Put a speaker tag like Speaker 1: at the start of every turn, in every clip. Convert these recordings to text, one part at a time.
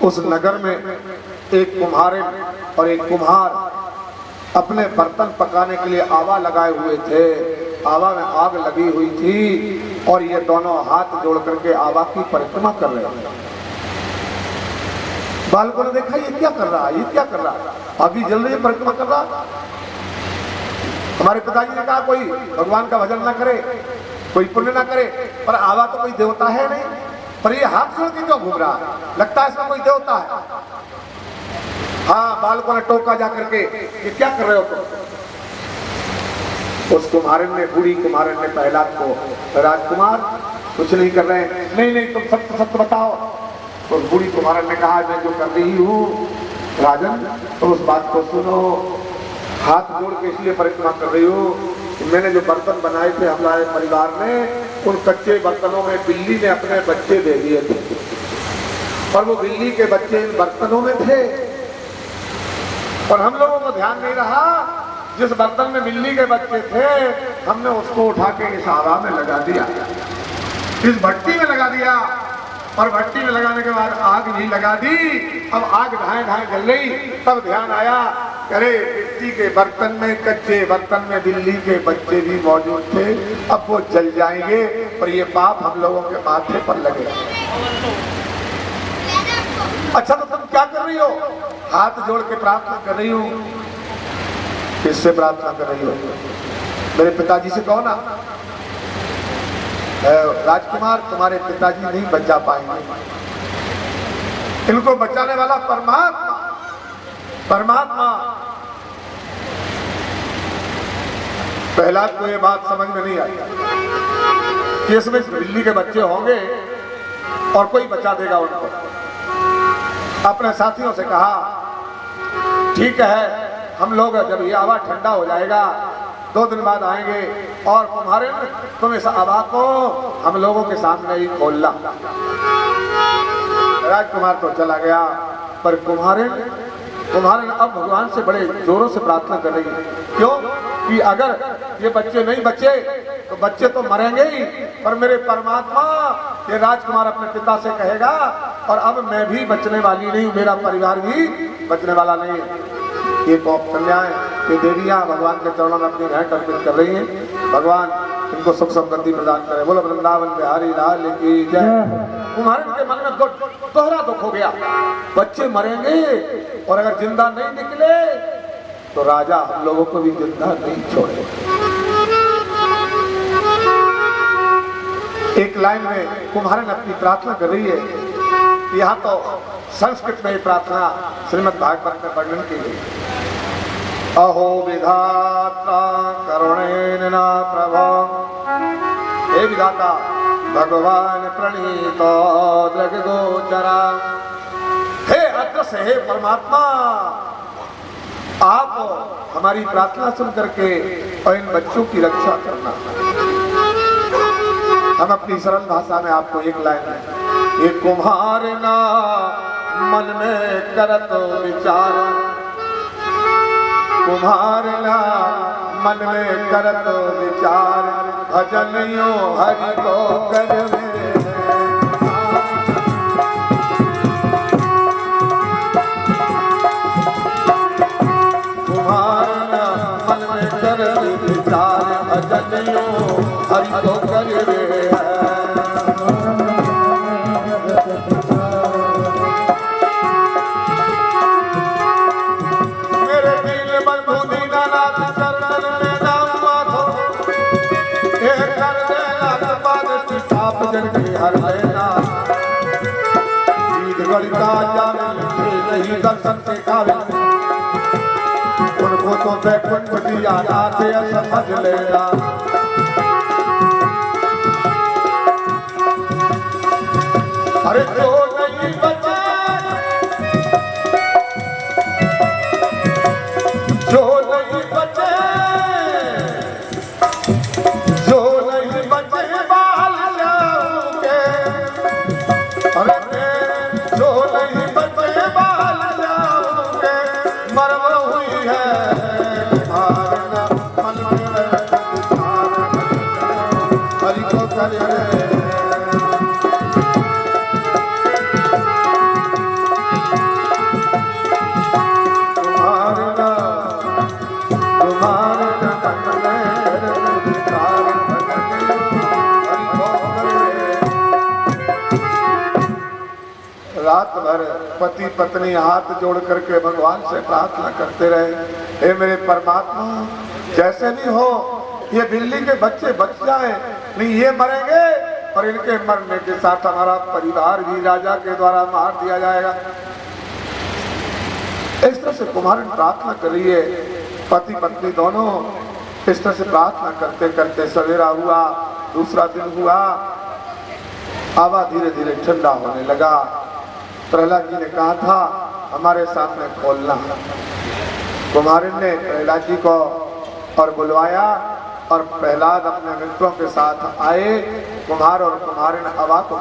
Speaker 1: उस नगर में एक कुम्हारिन और एक कुम्हार अपने बर्तन पकाने के लिए आवा लगाए हुए थे। आवा में आग लगी हुई थी और ये दोनों हाथ जोड़ करके आवा की परिक्रमा कर रहे थे। बालकों ने देखा ये क्या कर रहा है, ये क्या कर रहा है, अभी जल रही है, परिक्रमा कर रहा। हमारे पिताजी ने कहा कोई भगवान का भजन ना करे, कोई पुण्य ना करे, पर आवा तो कोई देवता है नहीं, पर ये हाथ जोड़ के क्यों घूम रहा है, लगता है इसमें कोई देवता है। हाँ, बालकों ने टोका जाकर के ये क्या कर रहे हो तुम? उस कुम्हारिन ने, बूढ़ी कुम्हारिन ने प्रहलाद को, राजकुमार कुछ नहीं कर रहे हैं। नहीं नहीं, तुम सत्य सत्य बताओ। तो बूढ़ी कुम्हारिन ने कहा मैं जो कर रही हूँ राजन, तो उस बात को सुनो। हाथ जोड़ के इसलिए परिक्रमा कर रही हूँ कि मैंने जो बर्तन बनाए थे हमारे परिवार ने, उन कच्चे बर्तनों में बिल्ली ने अपने बच्चे दे दिए थे और वो बिल्ली के बच्चे इन बर्तनों में थे और हम लोगों को ध्यान नहीं रहा। जिस बर्तन में बिल्ली के बच्चे थे हमने उसको उठा के इस आवा में लगा दिया, इस भट्टी में लगा दिया और भट्टी में लगाने के बाद आग भी लगा दी। अब आग धाए धाए जल रही, तब ध्यान आया, अरे मिट्टी के बर्तन में, कच्चे बर्तन में बिल्ली के बच्चे भी मौजूद थे, अब वो जल जाएंगे और ये पाप हम लोगों के माथे पर लगेगा। अच्छा तो तुम क्या कर रही हो? हाथ जोड़ के प्रार्थना कर रही हूँ। किससे प्रार्थना कर रही हो? मेरे पिताजी से कहो ना। राजकुमार तुम्हारे पिताजी नहीं बचा पाएंगे, इनको बचाने वाला परमात्मा, परमात्मा। प्रहलाद को ये बात समझ में नहीं आई कि इसमें बिल्ली के बच्चे होंगे और कोई बचा देगा उनको। अपने साथियों से कहा ठीक है, हम लोग जब ये आवा ठंडा हो जाएगा 2 दिन बाद आएंगे और तुम्हारे तुम इस आवा को हम लोगों के सामने ही खोलना। राजकुमार तो चला गया, पर कुम्हारिन अब भगवान से बड़े जोरों से प्रार्थना कर रही है। क्यों? कि अगर ये बच्चे नहीं बचे तो बच्चे तो मरेंगे ही, पर मेरे परमात्मा, ये राजकुमार अपने पिता से कहेगा और अब मैं भी बचने वाली नहीं, मेरा परिवार भी बचने वाला नहीं है। ये कन्याएं, ये देवियां भगवान के चरणों में अपनी भेंट अर्पित कर रही हैं। भगवान इनको सुख समृद्धि प्रदान करे। बोलो वृंदावन बिहारी लाल की जय। कुम्हारिन के मन में दोहरा दुख हो गया, बच्चे मरेंगे और अगर जिंदा नहीं निकले तो राजा हम लोगों को भी जिंदा नहीं छोड़े। एक लाइन में कुम्हारिन अपनी प्रार्थना कर रही है। यहाँ तो संस्कृत में प्रार्थना श्रीमद् भागवत में वर्णन की गई। अहो विधाता करुणेन न प्रभो, हे विधाता भगवान प्रणीतो दृग्गोचरा। हे अदृश्य, हे परमात्मा, आप हमारी प्रार्थना सुन करके और इन बच्चों की रक्षा करना। हम अपनी सरल भाषा में आपको एक लाइन में, ये कुम्हारिना मन में करत विचार, कुम्हारिना मन में करत विचार, भजनियो हरि को करवे। कुम्हारिना मन में करत विचार, भजनियो हरि को करवे। दर्शन के काबिल उनको तो बैकुंठ दिया नाथे समझ लेना। अरे जो नहीं बचे, जो नहीं बचे, जो नहीं बचे बाल जाओगे, अरे जो नहीं बचे बाल जाओगे, मरव हुई है हरि को करे। भर पति पत्नी हाथ जोड़ करके भगवान से प्रार्थना करते रहे, हे मेरे परमात्मा जैसे भी हो ये बिल्ली के बच्चे बच जाए, नहीं ये मरेंगे और इनके मरने के साथ हमारा परिवार भी राजा के द्वारा मार दिया जाएगा। इस तरह से कुमारन प्रार्थना कर रही है, पति पत्नी दोनों इस तरह से प्रार्थना करते करते सवेरा हुआ, दूसरा दिन हुआ, हवा धीरे धीरे ठंडा होने लगा। प्रहलाद जी ने कहा था हमारे सामने खोलना। कुमारन ने प्रहलाद जी को और बुलवाया और प्रहलाद अपने मित्रों के साथ आए। कुम्हार और कुम्हारिन हवा को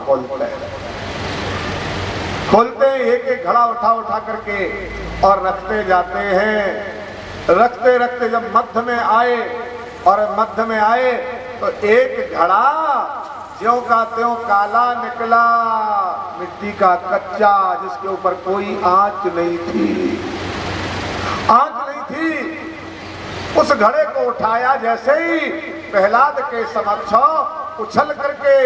Speaker 1: खोलते एक एक घड़ा उठा उठा करके और रखते जाते हैं। रखते रखते जब मध्य में आए और मध्य में आए तो एक घड़ा ज्यों का त्यों काला निकला, मिट्टी का कच्चा, जिसके ऊपर कोई आंच नहीं थी, आंच नहीं थी। उस घड़े को उठाया जैसे ही प्रहलाद के समक्ष उछल करके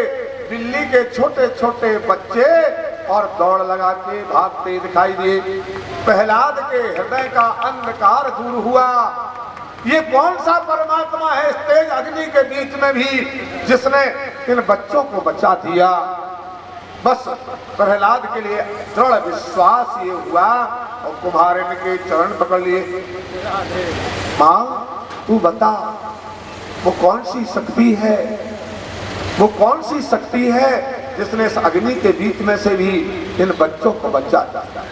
Speaker 1: बिल्ली के छोटे छोटे बच्चे और दौड़ लगा के भागते दिखाई दिए। प्रहलाद के हृदय का अंधकार दूर हुआ। ये कौन सा परमात्मा है इस तेज अग्नि के बीच में भी जिसने इन बच्चों को बचा दिया। बस प्रहलाद के लिए दृढ़ विश्वास ये हुआ और कुम्हारिन के चरण पकड़ लिए। माँ तू बता वो कौन सी शक्ति है, वो कौन सी शक्ति है जिसने इस अग्नि के बीच में से भी इन बच्चों को बचा दिया।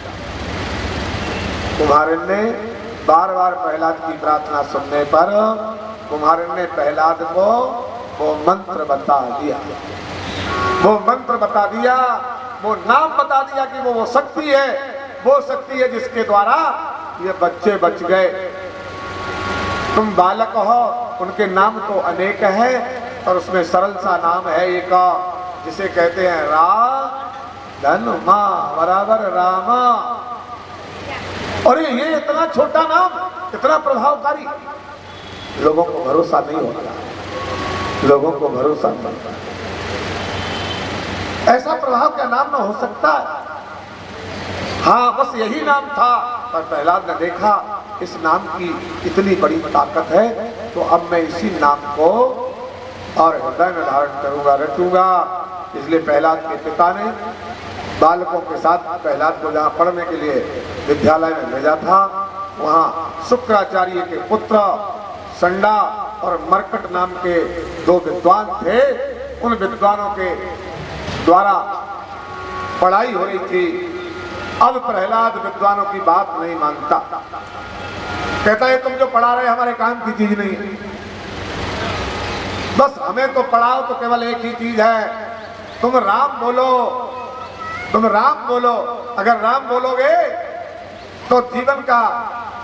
Speaker 1: कुम्हारिन ने बार बार प्रहलाद की प्रार्थना सुनने पर कुम्हारिन ने प्रहलाद को वो मंत्र बता दिया, वो मंत्र बता दिया, वो नाम बता दिया कि वो शक्ति है, वो शक्ति है जिसके द्वारा ये बच्चे बच गए। तुम बालक हो, उनके नाम तो अनेक है और उसमें सरल सा नाम है एक जिसे कहते हैं रा धन माँ बराबर रामा। और ये इतना छोटा नाम इतना प्रभावकारी, लोगों को भरोसा नहीं होता, लोगों को भरोसा नहीं होता। ऐसा प्रभाव क्या नाम में हो सकता है? हाँ बस यही नाम था, पर प्रहलाद ने देखा इस नाम की इतनी बड़ी ताकत है तो अब मैं इसी नाम को और हृदय में धारण करूंगा, रटूंगा। इसलिए प्रहलाद के पिता ने बालकों के साथ प्रहलाद को जहाँ पढ़ने के लिए विद्यालय में भेजा था, वहाँ शुक्राचार्य के पुत्र संडा और मरकट नाम के दो विद्वान थे। उन विद्वानों के द्वारा पढ़ाई हो रही थी। अब प्रहलाद विद्वानों की बात नहीं मानता, कहता है तुम जो पढ़ा रहे हमारे काम की चीज नहीं है, बस हमें तो पढ़ाओ तो केवल एक ही चीज है, तुम राम बोलो, तुम राम बोलो। अगर राम बोलोगे तो जीवन का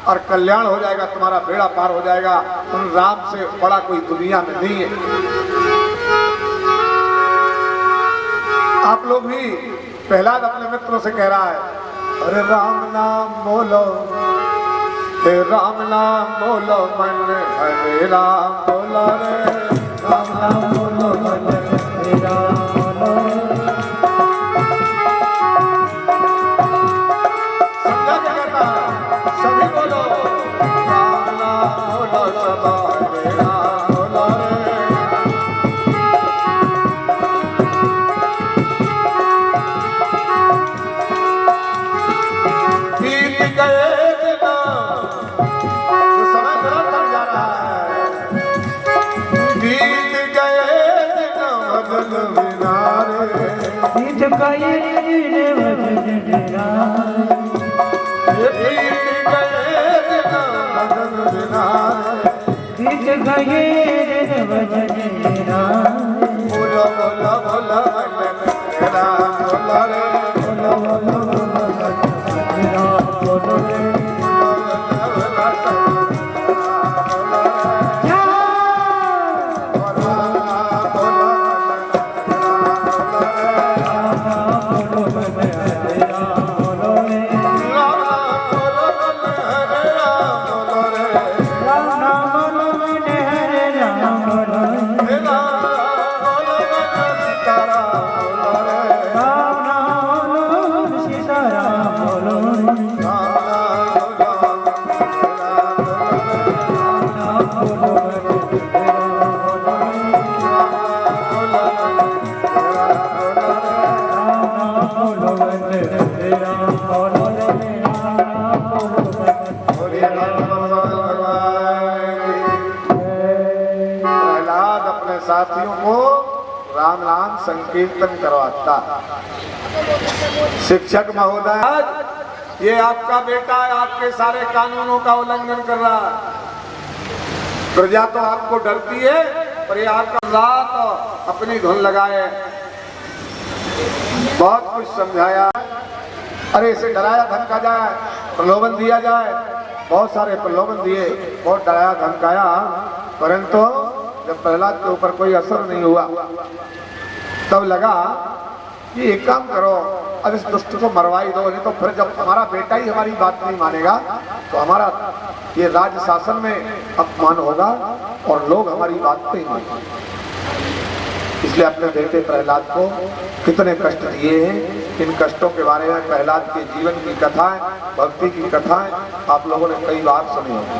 Speaker 1: और कल्याण हो जाएगा, तुम्हारा बेड़ा पार हो जाएगा। तुम राम से बड़ा कोई दुनिया में नहीं है। आप लोग भी, प्रहलाद अपने मित्रों से कह रहा है, अरे राम नाम बोलो, हे राम नाम बोलो मन, हरे राम बोलो रे, राम नाम बोलो मन, हरे राम बोलो। समझा क्या कहता है? सभी बोलो राम नाम बोलो, सब हरे राम बोलो रे। बीत गए दिना, जो समय बड़ा कम जा रहा है, बीत गए दिन बदल बिना रे, बीत गए दिन बदल बिना, बीत गए दिन बदल बिना, बीत गए दिन बदल बिना। बोलो बोलो बोलो राम बोलो रे, बोलो बोलो बोलो रे, संकीर्तन करवाता। शिक्षक महोदय, ये आपका बेटा है, आपके सारे कानूनों का उल्लंघन कर रहा है। प्रजा तो आपको डरती है, पर ये आपका रात अपनी धुन लगाए। बहुत कुछ समझाया, अरे इसे डराया धमका जाए, प्रलोभन दिया जाए, बहुत सारे प्रलोभन दिए, बहुत डराया धमकाया, परंतु जब प्रहलाद के ऊपर कोई असर नहीं हुआ, तब लगा कि एक काम करो, अब इस दुष्ट को मरवा ही दो, नहीं तो फिर जब हमारा बेटा ही हमारी बात नहीं मानेगा तो हमारा ये राज्य शासन में अपमान होगा और लोग हमारी बात नहीं मानेंगे। इसलिए अपने बेटे प्रहलाद को कितने कष्ट दिए हैं, इन कष्टों के बारे में प्रहलाद के जीवन की कथाएं, भक्ति की कथाएं आप लोगों ने कई बार सुनी होगी,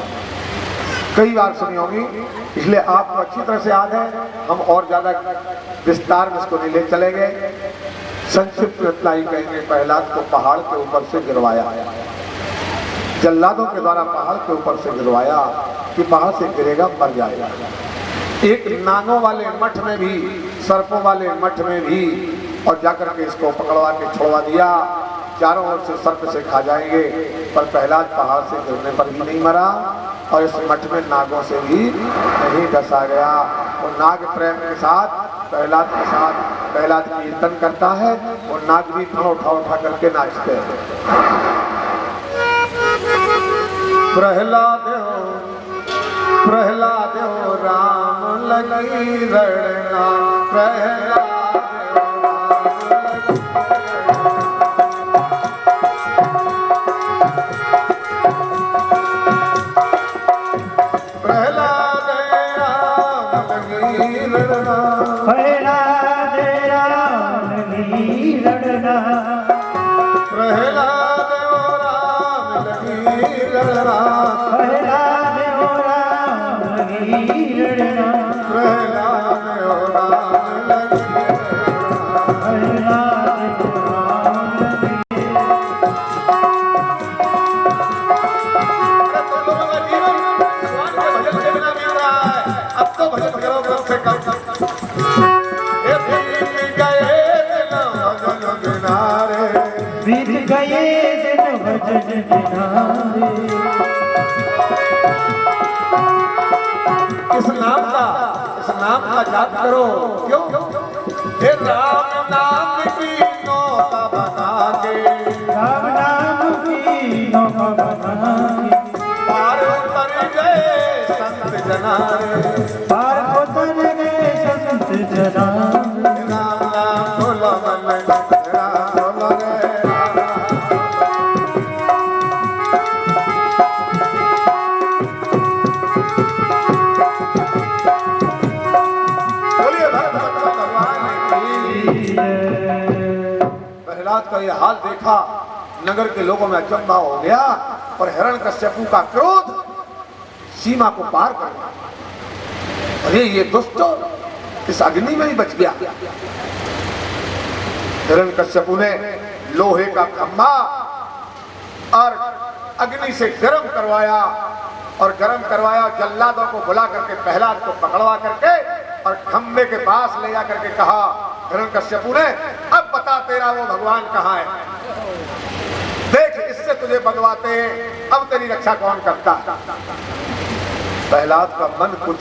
Speaker 1: कई बार सुनी होगी। इसलिए आपको अच्छी तरह से याद है, हम और ज्यादा विस्तार में इसको नहीं ले चले गए। संक्षिप्त इतना ही कहेंगे, प्रहलाद को पहाड़ के ऊपर से गिरवाया, जल्लादों के द्वारा पहाड़ के ऊपर से गिरवाया कि पहाड़ से गिरेगा मर जाएगा। एक नागों वाले मठ में भी, सर्पों वाले मठ में भी, और जाकर के इसको पकड़वा के छोड़वा दिया, चारों ओर से सर्प से खा जाएंगे, पर प्रहलाद पहाड़ से गिरने पर भी नहीं मरा और इस मठ में नागों से भी नहीं डसा गया। वो नाग प्रेम के साथ प्रहलाद के साथ प्रहलाद कीर्तन करता है, वो नाग भी फन उठा उठा करके नाचते हैं। प्रहलाद प्रहलाद राम लगी रड़ना, प्रहलाद इस नाम का जाप करो। क्यों? हे राम नाम की नौका बना के, राम नाम की नौका बना के पार उतर गए संत जना रे, पार उतर गए संत जना। राम नाम बोलो मन राम बोलो रे, प्रहलाद का यह हाल देखा, नगर के लोगों में अचंभा हो गया और हिरण्यकश्यपु का क्रोध सीमा को पार कर गया। अरे ये दुष्ट इस अग्नि में ही बच गया। हिरण्यकश्यपु ने लोहे का खंभा और अग्नि से गर्म करवाया और गर्म करवाया, जल्लादों को बुला करके प्रहलाद को पकड़वा करके और खंभे के पास ले जा करके कहा, हिरण्यकश्यपु ने, अब बता तेरा वो भगवान कहाँ है, देख इससे तुझे बंधवाते हैं, अब तेरी रक्षा कौन करता। प्रहलाद का मन कुछ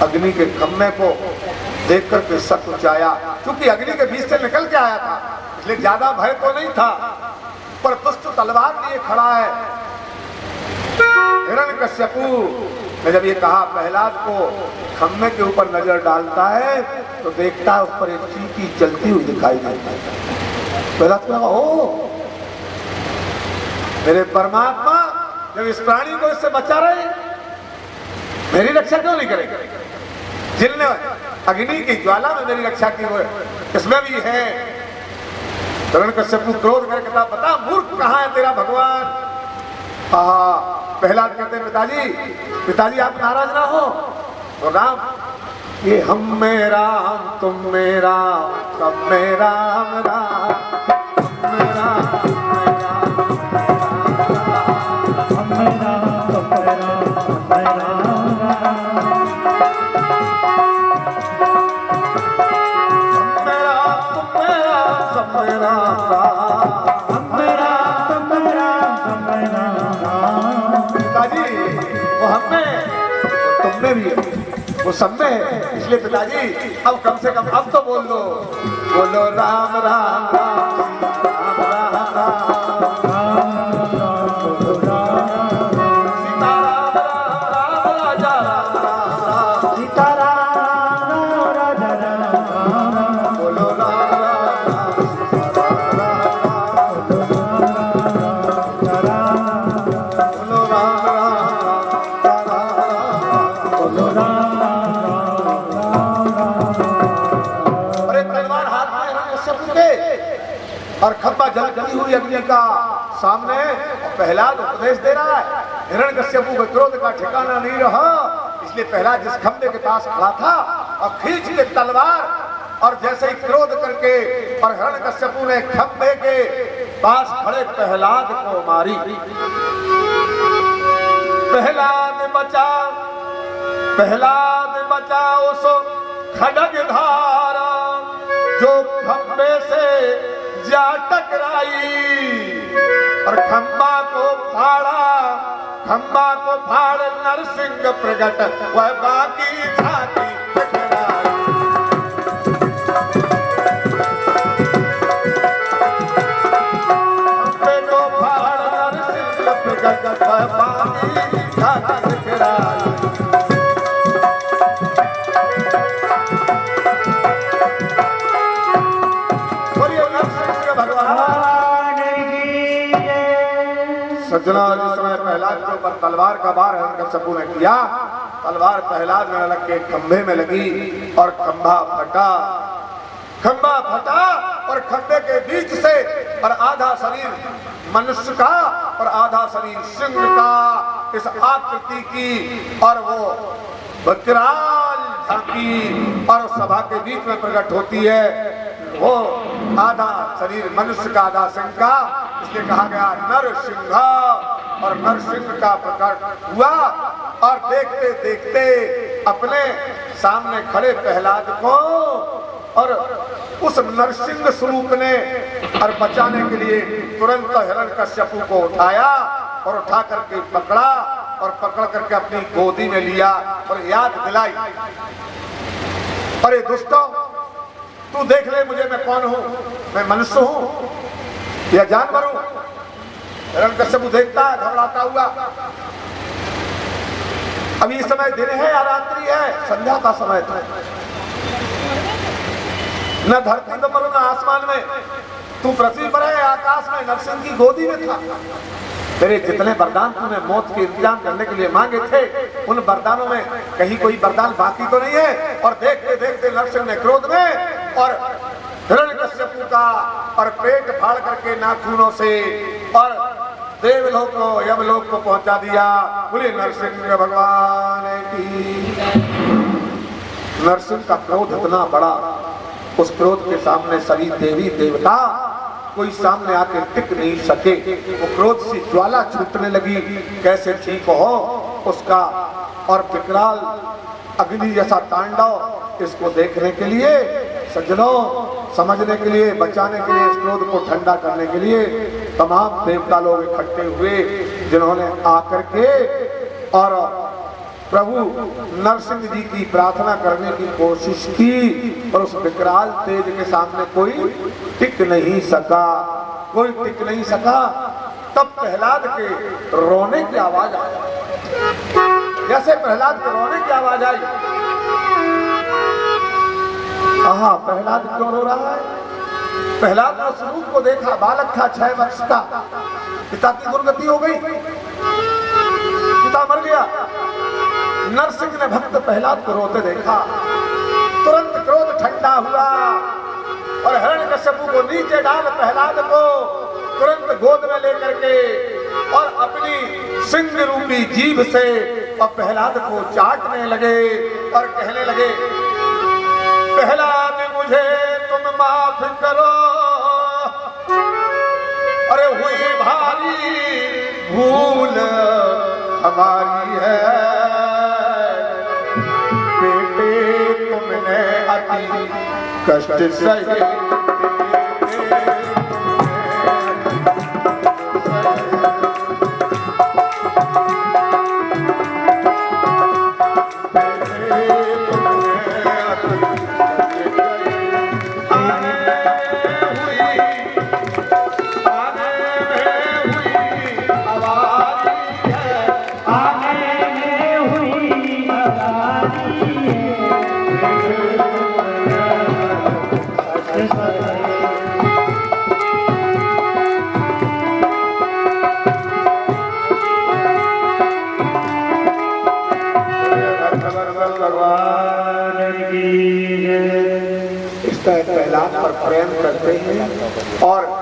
Speaker 1: अग्नि के खंभे को देख करके सकुचाया, क्योंकि अग्नि के बीच से निकल के आया था, इसलिए ज्यादा भय तो नहीं था, पर दुष्ट तलवार लिए खड़ा है। हिरण्यकश्यपु ने जब ये कहा, प्रहलाद को खम्मे के ऊपर नजर डालता है तो देखता है उस पर एक चींटी चलती हुई दिखाई देती है। प्रहलाद को लगा, ओ मेरे परमात्मा जब इस प्राणी को इससे बचा रहे, मेरी रक्षा क्यों नहीं करेंगे? जिनने अग्नि की ज्वाला में मेरी रक्षा की, वो इसमें भी है। हिरण्यकश्यपु क्रोध करके कहता, बता मूर्ख कहाँ है तेरा भगवान। प्रहलाद कहते हैं, पिताजी आप नाराज ना हो। तो राम, ये हम में राम तुम में राम सब में राम राम, हम में राम हम में राम सब में राम सब में राम। में भी वो सब में है। इसलिए पिताजी अब कम से कम अब तो बोलो राम राम राम राम राम और खंबा जलती हुई अग्नि का सामने प्रहलाद उपदेश दे रहा है। हिरण्यकश्यपु के क्रोध का ठिकाना नहीं रहा, इसलिए प्रहलाद जिस खंबे के पास खड़ा था और खींच के तलवार और जैसे ही क्रोध करके और हिरण्यकश्यपु ने खंबे के पास खड़े प्रहलाद को मारी। प्रहलाद बचाओ सो खड्ग धारा जो खंबे से जा टकराई और खंबा को फाड़ नरसिंह प्रगट वह बाकी छाती टकराई। खंबे को फाड़ नरसिंह प्रगट वह बाकी छाती टकराई। सज्जना जिस समय प्रहलाद के ऊपर तलवार का वार हिरण्यकश्यपु ने किया, तलवार प्रहलाद में लग के खंभे में लगी और खंभा फटा और खंभे के बीच से और आधा शरीर मनुष्य का और आधा शरीर सिंह का इस आकृति की और वो विकराल झांकी और सभा के बीच में प्रकट होती है। वो आधा शरीर मनुष्य का आधा सिंह का, इसलिए कहा गया नरसिंह और नरसिंह का प्रकट हुआ। और देखते देखते अपने सामने खड़े प्रहलाद को और उस नरसिंह स्वरूप ने और बचाने के लिए तुरंत हिरण्यकश्यपु को उठाया और उठा करके पकड़ा और पकड़ करके अपनी गोदी में लिया और याद दिलाई, अरे दुष्टों तू देख ले मुझे, मैं कौन हूं, मैं मनुष्य हूं या जानवर हूं। हिरण्यकश्यपु देखता है घबराता हुआ। अभी इस समय दिन है या रात्रि है, संध्या का समय था। न धरती पर न आसमान में, तू पृथ्वी पर है आकाश में, नरसिंह की गोदी में था। तेरे जितने वरदान तूने मौत के इंतजाम करने के लिए मांगे थे, उन वरदानों में कहीं कोई वरदान बाकी तो नहीं है। और देखते देखते नरसिंह ने क्रोध में और हिरण्यकश्यपु का और पेट फाड़ करके नाखूनों से और देवलोक को यमलोक को पहुंचा दिया। बोले नरसिंह भगवान की। नरसिंह का क्रोध इतना बड़ा, उस क्रोध के सामने सभी देवी देवता कोई सामने आके टिक नहीं सके। वो क्रोध से ज्वाला छूटने लगी, कैसे ठीक हो उसका और विकराल अग्नि जैसा तांडव। इसको देखने के लिए सज्जनों, समझने के लिए, बचाने के लिए, इस क्रोध को ठंडा करने के लिए तमाम देवता लोग इकट्ठे हुए, जिन्होंने आकर के और प्रभु नरसिंह जी की प्रार्थना करने की कोशिश की। और उस विकराल तेज के सामने कोई टिक नहीं सका, कोई टिक नहीं सका। तब प्रहलाद के रोने की आवाज आई। जैसे प्रहलाद के रोने की आवाज आई, आहा प्रहलाद क्यों रो रहा है? प्रहलाद ने उस रूप को देखा, बालक था 6 वर्ष का, पिता की दुर्गति हो गई, पिता मर गया। नरसिंह ने भक्त प्रहलाद को रोते देखा, तुरंत क्रोध ठंडा हुआ और हिरण्यकश्यपु को नीचे डाल प्रहलाद को तुरंत गोद में लेकर के और अपनी सिंह रूपी जीभ से और प्रहलाद को चाटने लगे और कहने लगे, प्रहलाद मुझे तुम माफ करो, अरे हुई भारी भूल हमारी है, बेटे तुमने अति कष्ट सहे। प्रहलाद पर प्रेम करते हैं और